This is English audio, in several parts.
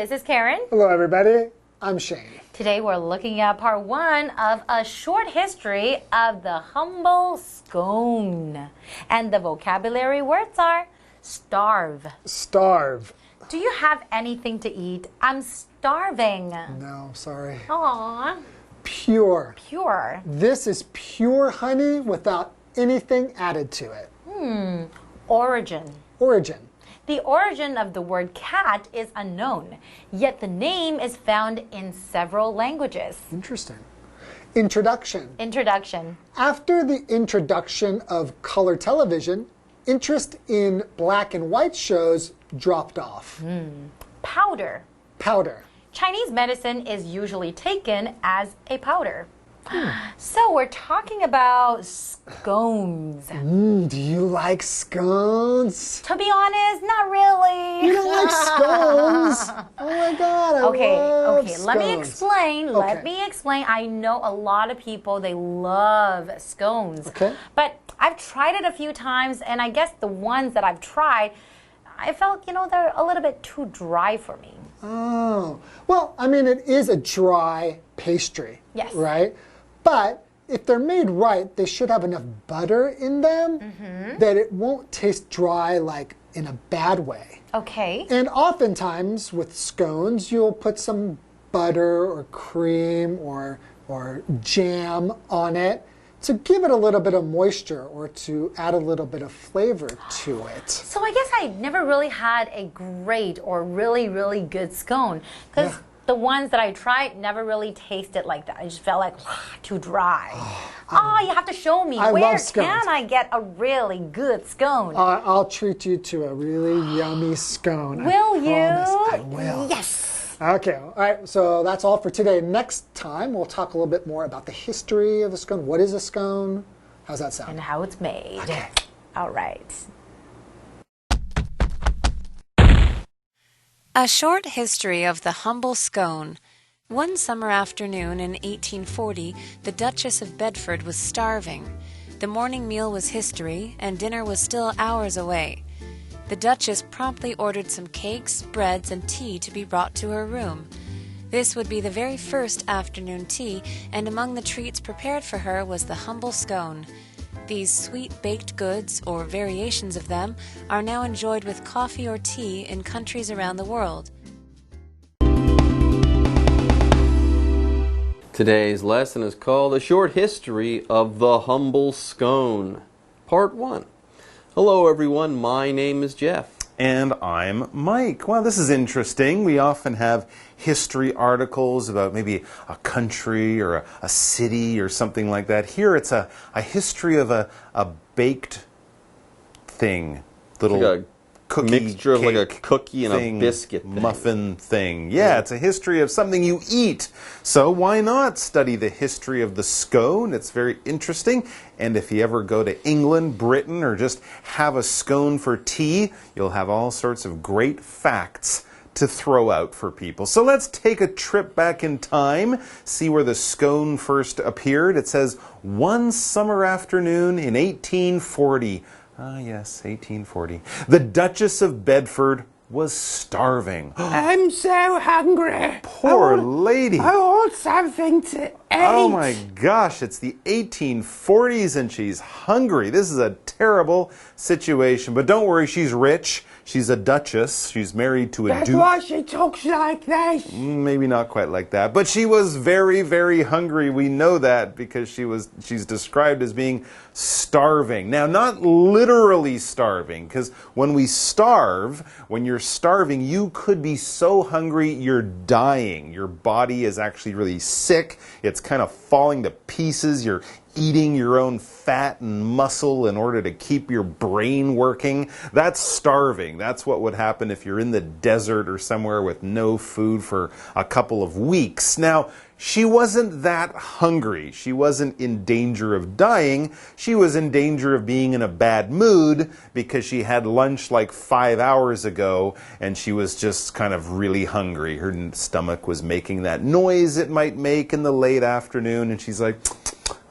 this is Karen. Hello, everybody. I'm Shane. Today we're looking at part 1 of a short history of the humble scone. And the vocabulary words are starve. Starve. Do you have anything to eat? I'm starving. No, sorry. Aww. Pure. Pure. This is pure honey without anything added to it. Origin. Origin. The origin of the word cat is unknown, yet the name is found in several languages. Interesting. Introduction. Introduction. After the introduction of color television, interest in black and white shows dropped off. Powder. Powder. Chinese medicine is usually taken as a powder. So we're talking about scones. Do you like scones? To be honest, not really. You don't like scones? Oh my God, I love Okay, scones. let me explain. Okay. Let me explain. I know a lot of people, they love scones. Okay. But I've tried it a few times, and I guess the ones that I've tried, I felt, they're a little bit too dry for me. Oh, well, I mean, it is a dry pastry. Yes. Right? But if they're made right, they should have enough butter in them that it won't taste dry like in a bad way. Okay. And oftentimes with scones, you'll put some butter or cream or jam on it to give it a little bit of moisture or to add a little bit of flavor to it. So I guess I never really had a great or really, really good scone because the ones that I tried never really tasted like that. I just felt like too dry. You have to show me. Where love scones. can I get a really good scone? I'll treat you to a really yummy scone. Will you? I will. Yes. Okay, all right, so that's all for today. Next time, we'll talk a little bit more about the history of the scone. What is a scone? How's that sound? And how it's made. Okay. All right. A short history of the humble scone. One summer afternoon in 1840, the Duchess of Bedford was starving. The morning meal was history, and dinner was still hours away. The Duchess promptly ordered some cakes, breads, and tea to be brought to her room. This would be the very first afternoon tea, and among the treats prepared for her was the humble scone. These sweet baked goods, or variations of them, are now enjoyed with coffee or tea in countries around the world. Today's lesson is called A Short History of the Humble Scone, Part 1. Hello everyone, my name is Jeff. And I'm Mike. Well, this is interesting. We often have history articles about maybe a country or a city or something like that. Here it's a history of a baked thing. Little like a cookie mixture of like a cookie and thing, a biscuit thing. Muffin thing. Yeah, it's a history of something you eat. So why not study the history of the scone? It's very interesting. And if you ever go to England, Britain, or just have a scone for tea, you'll have all sorts of great facts to throw out for people. So let's take a trip back in time, see where the scone first appeared. It says, one summer afternoon in 1840. Ah, yes, 1840. The Duchess of Bedford was starving. I'm so hungry. Poor lady. I want something to eat. Oh my gosh, it's the 1840s and she's hungry. This is a terrible situation. But don't worry, she's rich. She's a duchess. She's married to a That's duke. why she talks like this. Maybe not quite like that. But she was very, very hungry. We know that because she's described as being starving. Now, not literally starving, because when we starve, when you're starving, you could be so hungry you're dying. Your body is actually really sick. It's kind of falling to pieces. You're eating your own fat and muscle in order to keep your brain working. That's starving. That's what would happen if you're in the desert or somewhere with no food for a couple of weeks. Now, she wasn't that hungry. She wasn't in danger of dying. She was in danger of being in a bad mood because she had lunch like 5 hours ago and she was just kind of really hungry. Her stomach was making that noise it might make in the late afternoon and she's like,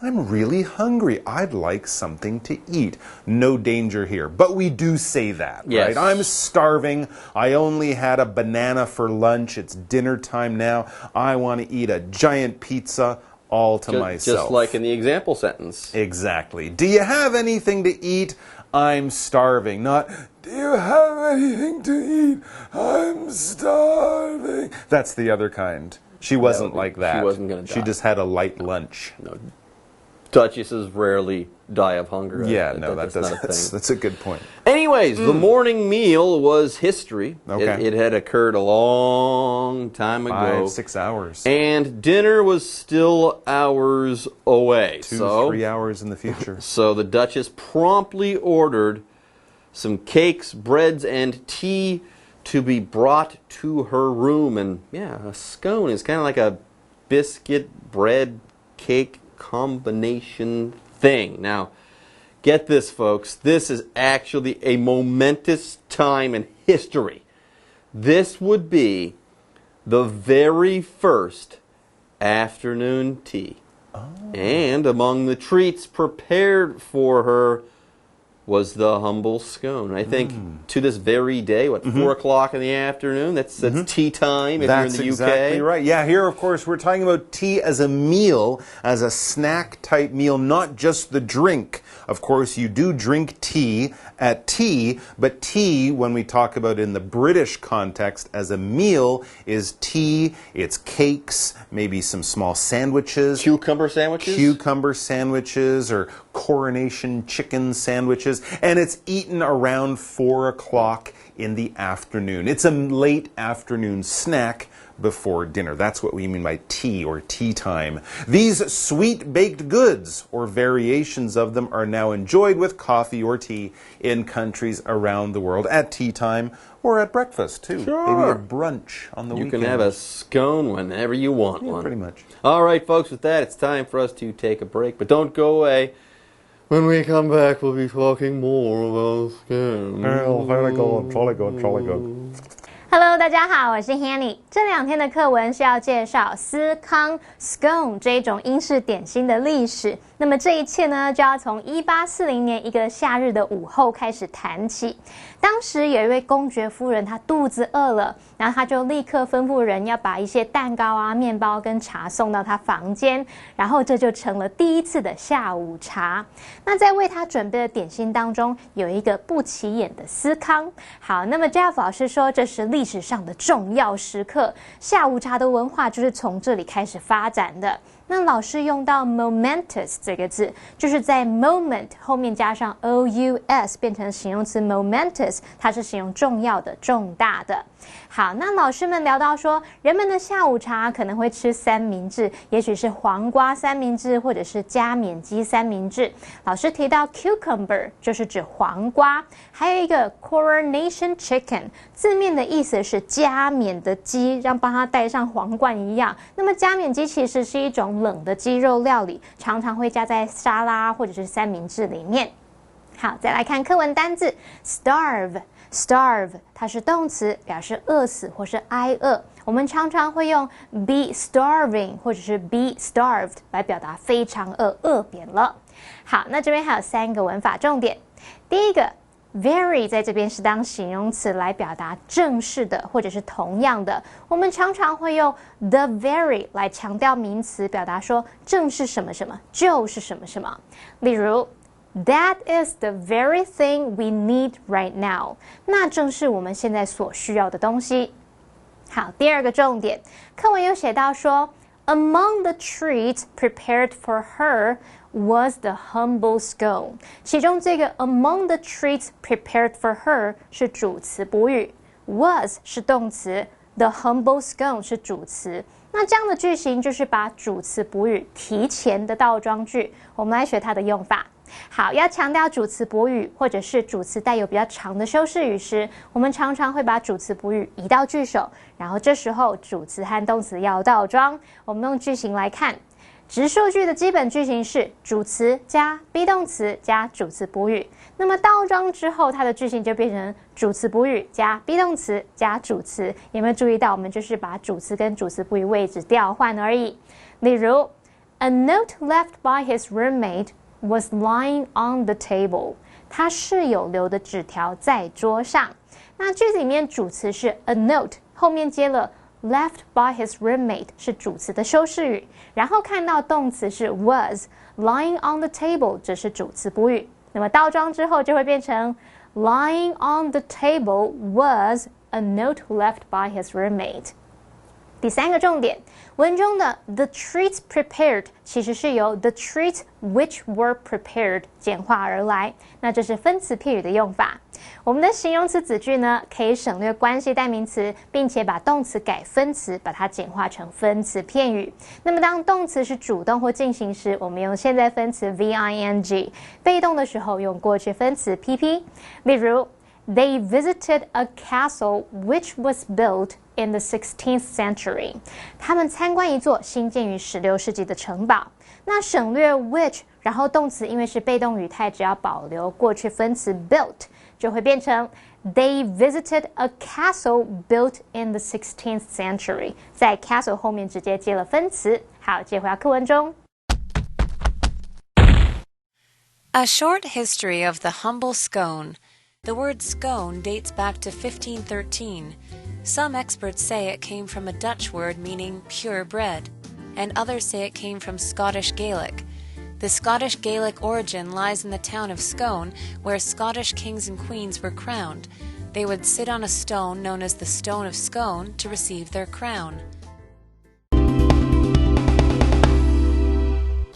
I'm really hungry. I'd like something to eat. No danger here. But we do say that, yes. right? I'm starving. I only had a banana for lunch. It's dinner time now. I want to eat a giant pizza all to myself. Just like in the example sentence. Exactly. Do you have anything to eat? I'm starving. Not, do you have anything to eat? I'm starving. That's the other kind. She wasn't like that. She wasn't going to die. She just had a light lunch. No. Duchesses rarely die of hunger. Yeah, that's a good point. Anyways, the morning meal was history. Okay. It had occurred a long time ago. 5-6 hours. And dinner was still hours away. 2-3 hours in the future. So the Duchess promptly ordered some cakes, breads, and tea to be brought to her room. And yeah, a scone is kind of like a biscuit, bread, cake combination thing. Now, get this, folks. This is actually a momentous time in history. This would be the very first afternoon tea. Oh. And among the treats prepared for her was the humble scone. I think to this very day, 4 o'clock in the afternoon, that's tea time if you're in the UK. That's exactly right. Yeah, here, of course, we're talking about tea as a meal, as a snack-type meal, not just the drink. Of course, you do drink tea at tea, but tea, when we talk about it in the British context as a meal, is tea, it's cakes, maybe some small sandwiches. Cucumber sandwiches? Cucumber sandwiches or coronation chicken sandwiches. And it's eaten around 4 o'clock in the afternoon. It's a late afternoon snack before dinner. That's what we mean by tea or tea time. These sweet baked goods, or variations of them, are now enjoyed with coffee or tea in countries around the world at tea time or at breakfast too. Sure. Maybe a brunch on the weekend. You can have a scone whenever you want one. Pretty much. All right, folks, with that, it's time for us to take a break, but don't go away. When we come back, we'll be talking more about scones. Very good, jolly good, jolly good. Hello， 大家好，我是 Hanny。这2天的课文是要介绍司康 scone 这一种英式点心的历史。那么这一切呢，就要从1840年一个夏日的午后开始谈起。当时有一位公爵夫人，她肚子饿了，然后她就立刻吩咐人要把一些蛋糕啊、面包跟茶送到她房间，然后这就成了第一次的下午茶。那在为她准备的点心当中，有一个不起眼的司康。好，那么 Jeff 老师说，这是历史上的重要时刻，下午茶的文化就是从这里开始发展的。那老师用到 momentous 这个字，就是在 moment 后面加上 ous 变成形容词 momentous， 它是形容重要的、重大的。好，那老师们聊到说，人们的下午茶可能会吃三明治，也许是黄瓜三明治，或者是加冕鸡三明治。老师提到 cucumber 就是指黄瓜，还有一个 coronation chicken， 字面的意思是加冕的鸡，让帮它戴上皇冠一样。那么加冕鸡其实是一种冷的鸡肉料理，常常会加在沙拉或者是三明治里面。好，再来看课文单字 starve， 它是动词，表示饿死或是挨饿。我们常常会用 be starving 或者是 be starved 来表达非常饿，饿扁了。好，那这边还有3个文法重点。第一个 very 在这边是当形容词来表达正式的或者是同样的，我们常常会用 the very 来强调名词，表达说正是什么什么就是什么什么。例如That is the very thing we need right now. 那正是我们现在所需要的东西。好，第2个重点，课文有写到说 Among the treats prepared for her was the humble scone. 其中这个 among the treats prepared for her 是主词补语， was 是动词， the humble scone 是主词。那这样的句型就是把主词补语提前的倒装句。我们来学它的用法。好，要强调主词补语或者是主词带有比较长的修饰语时，我们常常会把主词补语移到句首，然后这时候主词和动词要倒装。我们用句型来看，直述句的基本句型是主词加 be 动词加主词补语，那么倒装之后，它的句型就变成主词补语加 be 动词加主词。有没有注意到，我们就是把主词跟主词补语位置调换而已。例如 A note left by his roommate was lying on the table. 他室友留的纸条在桌上。那句子里面主词是 a note， 后面接了 left by his roommate 是主词的修饰语，然后看到动词是 was lying on the table， 这是主词补语。那么倒装之后就会变成 lying on the table was a note left by his roommate。第三个重点，文中的 the treats prepared 其实是由 the treats which were prepared 简化而来，那这是分词片语的用法。我们的形容词子句呢，可以省略关系代名词，并且把动词改分词，把它简化成分词片语。那么当动词是主动或进行时，我们用现在分词 VING； 被动的时候用过去分词 PP。例如They visited a castle which was built in the 16th century. 他们参观一座兴建于16世纪的城堡。那省略 which， 然后动词因为是被动语态，只要保留过去分词 built， 就会变成 They visited a castle built in the 16th century. 在 castle 后面直接接了分词。好，接回到课文中。A short history of the humble scone.The word scone dates back to 1513. Some experts say it came from a Dutch word meaning pure bread, and others say it came from Scottish Gaelic. The Scottish Gaelic origin lies in the town of Scone, where Scottish kings and queens were crowned. They would sit on a stone known as the Stone of Scone to receive their crown.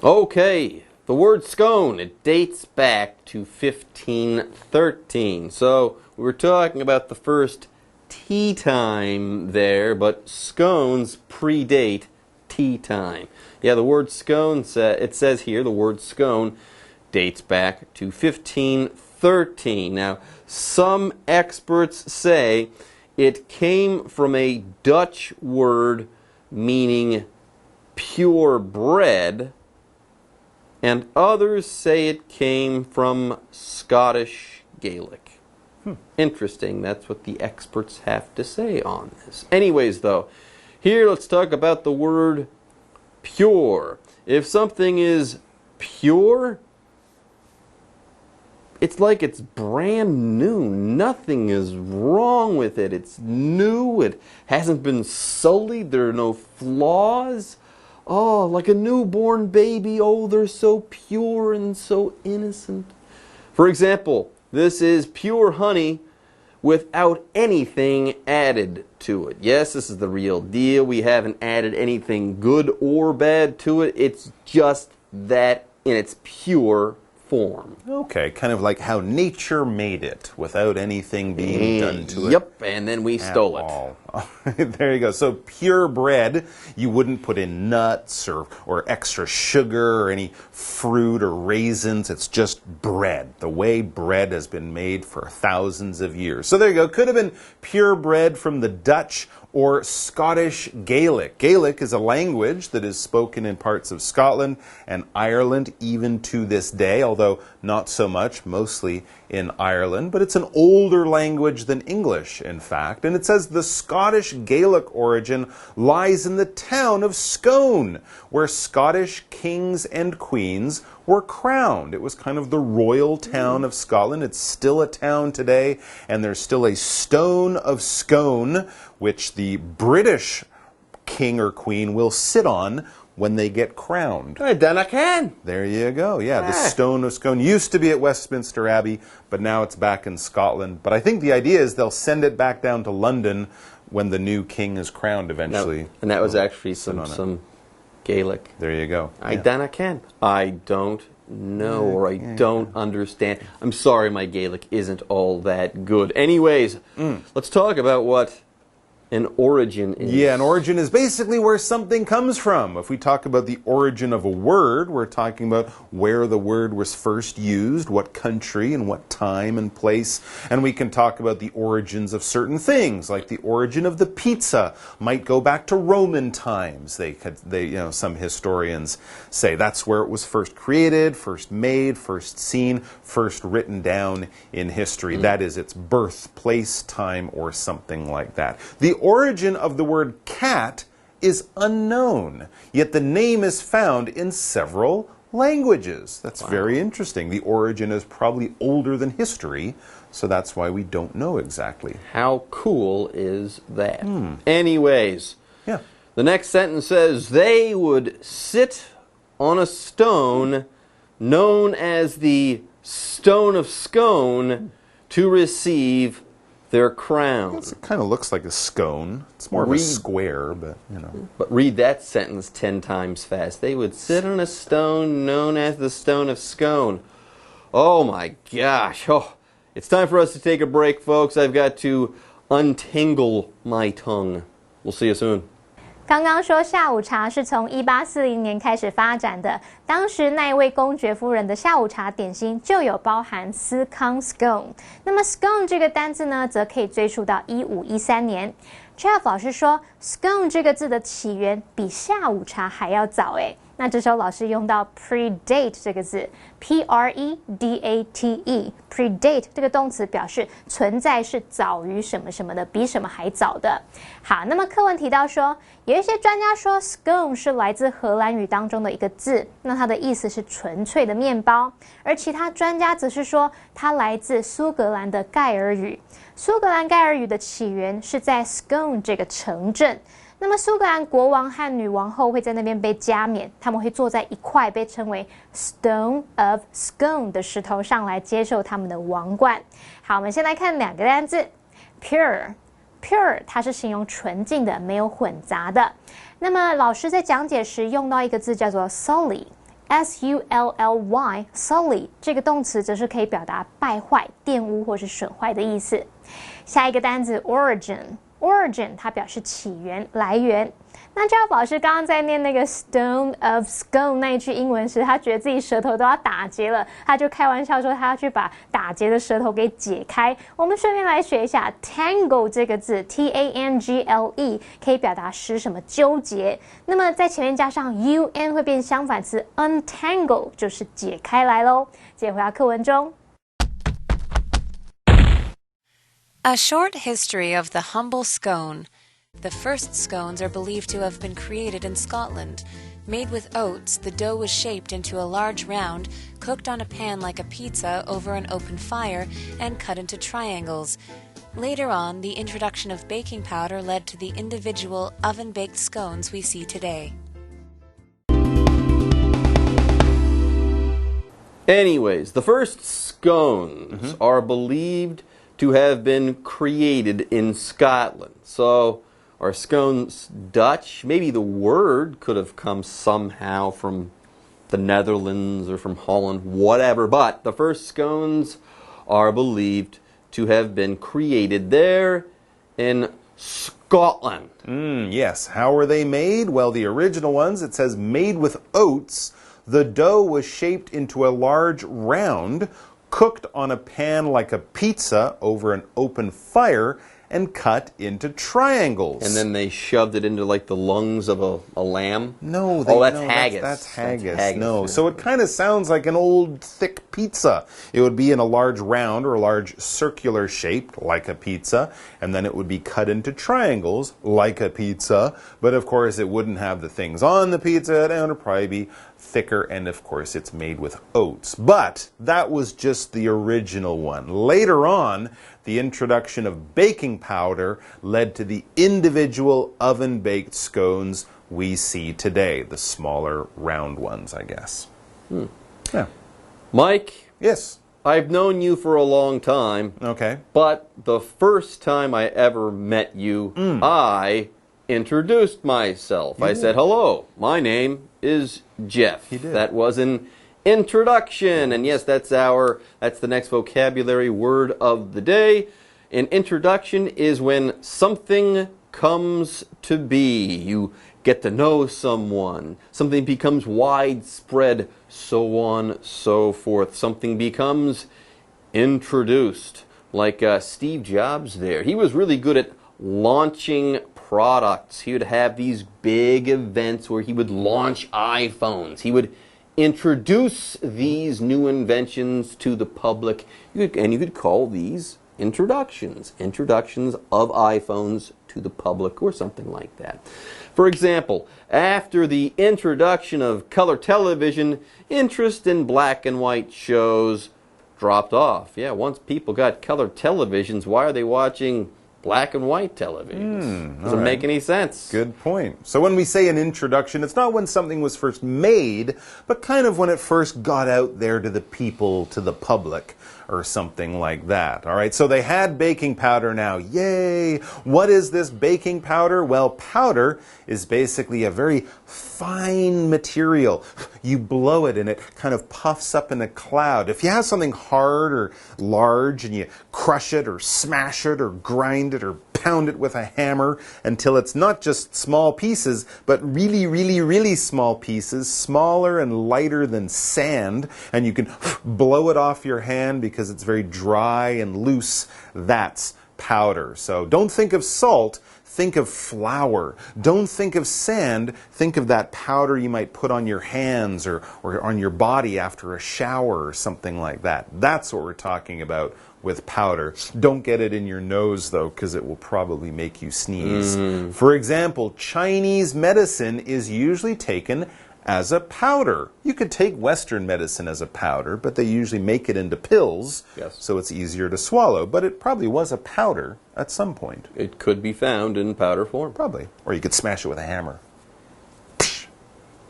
Okay.The word scone, it dates back to 1513. So we were talking about the first tea time there, but scones predate tea time. Yeah, the word scone, it says here, the word scone dates back to 1513. Now, some experts say it came from a Dutch word meaning pure bread,and others say it came from Scottish Gaelic. Interesting. That's what the experts have to say on this. Anyways, though, here let's talk about the word pure. If something is pure, it's like it's brand new. Nothing is wrong with it. It's new. It hasn't been sullied. There are no flaws.Oh, like a newborn baby. Oh, they're so pure and so innocent. For example, this is pure honey without anything added to it. Yes, this is the real deal. We haven't added anything good or bad to it. It's just that in its pure form. Okay, kind of like how nature made it without anything being done to it. Yep, and then we stole it. There you go. So pure bread, you wouldn't put in nuts or extra sugar or any fruit or raisins. It's just bread, the way bread has been made for thousands of years. So there you go. Could have been pure bread from the Dutch or Scottish Gaelic. Gaelic is a language that is spoken in parts of Scotland and Ireland even to this day, although not so much, mostly in Ireland. But it's an older language than English, in fact. And it says the Scottish Gaelic origin lies in the town of Scone, where Scottish kings and queens were crowned. It was kind of the royal town of Scotland. It's still a town today, and there's still a stone of Scone, which the British king or queen will sit on when they get crowned. Then I can. There you go. Yeah, the Stone of Scone used to be at Westminster Abbey, but now it's back in Scotland. But I think the idea is they'll send it back down to London when the new king is crowned eventually. No, and that was actually some Gaelic. There you go. Then I can. I don't know or I don't understand. I'm sorry my Gaelic isn't all that good. Anyways, let's talk about what an origin is. Yeah, an origin is basically where something comes from. If we talk about the origin of a word, we're talking about where the word was first used, what country and what time and place. And we can talk about the origins of certain things, like the origin of the pizza might go back to Roman times. Some historians say that's where it was first created, first made, first seen, first written down in history. That is its birthplace, time, or something like that. The origin of the word cat is unknown, yet the name is found in several languages. That's very interesting. The origin is probably older than history, so that's why we don't know exactly. How cool is that? Anyways, Yeah. the next sentence says, they would sit on a stone known as the Stone of Scone to receive their crown. It kind of looks like a scone. It's more of a square, but, you know. But read that sentence 10 times fast. They would sit on a stone known as the Stone of Scone. Oh my gosh. Oh, it's time for us to take a break, folks. I've got to untangle my tongue. We'll see you soon. 刚刚说下午茶是从1840年开始发展的，当时那一位公爵夫人的下午茶点心就有包含司康 scone。那么 scone 这个单字呢，则可以追溯到1513年。Jeff 老师说 scone 这个字的起源比下午茶还要早诶。那这时候老师用到 predate 这个字 ，P-R-E-D-A-T-E predate 这个动词表示存在是早于什么什么的，比什么还早的。好，那么课文提到说，有一些专家说 scone 是来自荷兰语当中的一个字，那它的意思是纯粹的面包，而其他专家则是说它来自苏格兰的盖尔语。苏格兰盖尔语的起源是在 Scone 这个城镇。那么苏格兰国王和女王后会在那边被加冕，他们会坐在一块被称为 Stone of Scone 的石头上来接受他们的王冠。好，我们先来看两个单字 pure 它是形容纯净的，没有混杂的。那么老师在讲解时用到一个字叫做 sully S-U-L-L-Y sully 这个动词则是可以表达败坏、玷污或是损坏的意思。下一个单字 origin 它表示起源、来源。那Jeff老师刚刚在念那个 Stone of Scone 那一句英文时，他觉得自己舌头都要打结了，他就开玩笑说他要去把打结的舌头给解开。我们顺便来学一下 tangle 这个字 T-A-N-G-L-E 可以表达使什么纠结，那么在前面加上 un 会变相反词 untangle 就是解开来咯。接回到课文中。A short history of the humble scone. The first scones are believed to have been created in Scotland. Made with oats, the dough was shaped into a large round, cooked on a pan like a pizza over an open fire, and cut into triangles. Later on, the introduction of baking powder led to the individual oven-baked scones we see today. Anyways, the first scones are believed to have been created in Scotland. So, are scones Dutch? Maybe the word could have come somehow from the Netherlands or from Holland, whatever. But the first scones are believed to have been created there in Scotland. Yes. How were they made? Well, the original ones, it says made with oats. The dough was shaped into a large round, cooked on a pan like a pizza over an open fire, and cut into triangles. And then they shoved it into like the lungs of a lamb? No, that's haggis. That's haggis. That's haggis. No, Yeah. so it kind of sounds like an old thick pizza. It would be in a large round or a large circular shape like a pizza, and then it would be cut into triangles like a pizza. But of course, it wouldn't have the things on the pizza, and it would probably be thicker, and of course, it's made with oats. But that was just the original one. Later on, the introduction of baking powder led to the individual oven-baked scones we see today, the smaller round ones, I guess. Yeah. Mike? Yes. I've known you for a long time. Okay. But the first time I ever met you, I introduced myself. I said, hello, my name is Jeff. You did. That was an introduction. And yes, that's the next vocabulary word of the day. An introduction is when something comes to be. You get to know someone. Something becomes widespread, so on, so forth. Something becomes introduced. Like Steve Jobs there. He was really good at launching products. He would have these big events where he would launch iPhones. He would introduce these new inventions to the public. And you could call these introductions of iPhones to the public or something like that. For example, after the introduction of color television, interest in black and white shows dropped off. Yeah, once people got color televisions, why are they watching black and white televisions? Doesn't make any sense. Good point. So when we say an introduction, it's not when something was first made, but kind of when it first got out there to the people, to the public, or something like that. All right, so they had baking powder now. Yay! What is this baking powder? Well, powder is basically a very fine material. You blow it and it kind of puffs up in a cloud. If you have something hard or large and you crush it or smash it or grind it or pound it with a hammer until it's not just small pieces, but really, really, really small pieces, smaller and lighter than sand, and you can blow it off your hand because it's very dry and loose. That's powder. So don't think of salt, think of flour. Don't think of sand, think of that powder you might put on your hands or on your body after a shower or something like that. That's what we're talking about with powder. Don't get it in your nose, though, because it will probably make you sneeze. For example, Chinese medicine is usually taken as a powder. You could take Western medicine as a powder, but they usually make it into pills, so it's easier to swallow. But it probably was a powder at some point. It could be found in powder form. Probably. Or you could smash it with a hammer.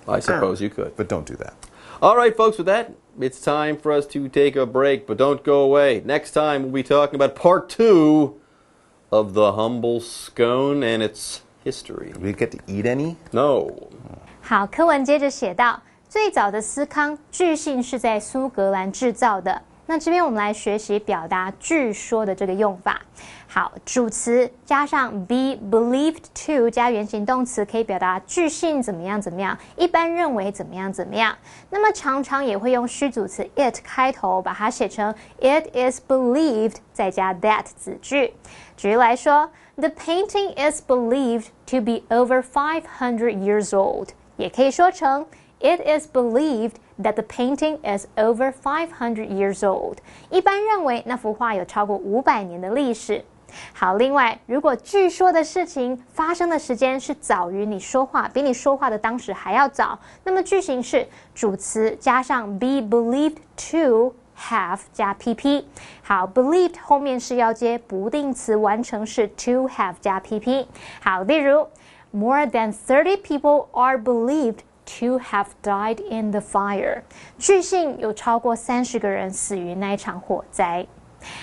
I suppose you could. But don't do that. All right, folks, with that, it's time for us to take a break, but don't go away. Next time, we'll be talking about part 2 of the humble scone and its history. Did we get to eat any? No. 好，课文接着写到，最早的司康据信是在苏格兰制造的。那这边我们来学习表达据说的这个用法。好，主词加上 be believed to 加原形动词，可以表达据信怎么样怎么样，一般认为怎么样怎么样。那么常常也会用虚主词 it 开头，把它写成 it is believed 再加 that 子句。举例来说 ，The painting is believed to be over 500 years old。也可以说成 It is believed that the painting is over 500 years old。一般认为那幅画有超过500年的历史。好，另外，如果据说的事情发生的时间是早于你说话，比你说话的当时还要早，那么句型是主词加上 be believed to have 加 pp。好 ，believed 后面是要接不定词完成式 to have 加 pp。好，例如 More than 30 people are believed to have died in the fire。据信有超过30个人死于那一场火灾。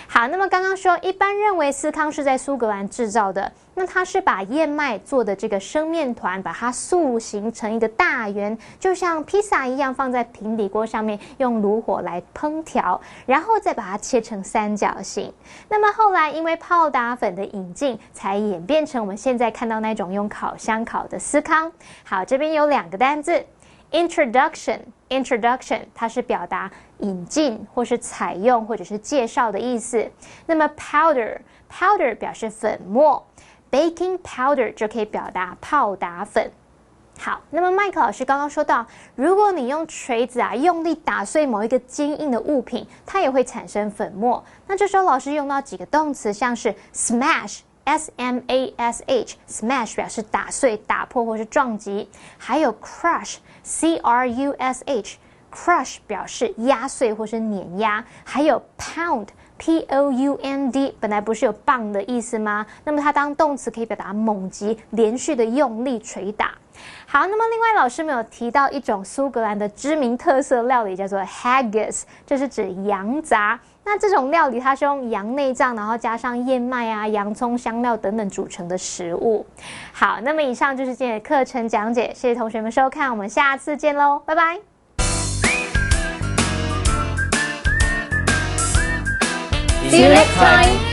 好，那么刚刚说一般认为司康是在苏格兰制造的，那它是把燕麦做的这个生面团，把它塑形成一个大圆，就像披萨一样放在平底锅上面，用炉火来烹调，然后再把它切成三角形。那么后来因为泡打粉的引进，才演变成我们现在看到那种用烤箱烤的司康。好，这边有2个单字。Introduction 它是表达引进或是采用或者是介绍的意思。那么 powder 表示粉末， baking powder 就可以表达泡打粉。好，那么麦克老师刚刚说到，如果你用锤子用力打碎某一个坚硬的物品，它也会产生粉末。那这时候老师用到几个动词，像是 smash。S-M-A-S-H smash 表示打碎、打破或是撞击，还有 crush C-R-U-S-H crush 表示压碎或是碾压，还有 pound P-O-U-N-D 本来不是有棒的意思吗？那么它当动词可以表达猛击、连续的用力捶打。好，那么另外老师们有提到一种苏格兰的知名特色料理叫做 haggis， 这是指羊杂。那这种料理它是用羊内脏，然后加上燕麦洋葱、香料等等组成的食物。好，那么以上就是今天的课程讲解，谢谢同学们收看，我们下次见喽，拜拜。See you next time.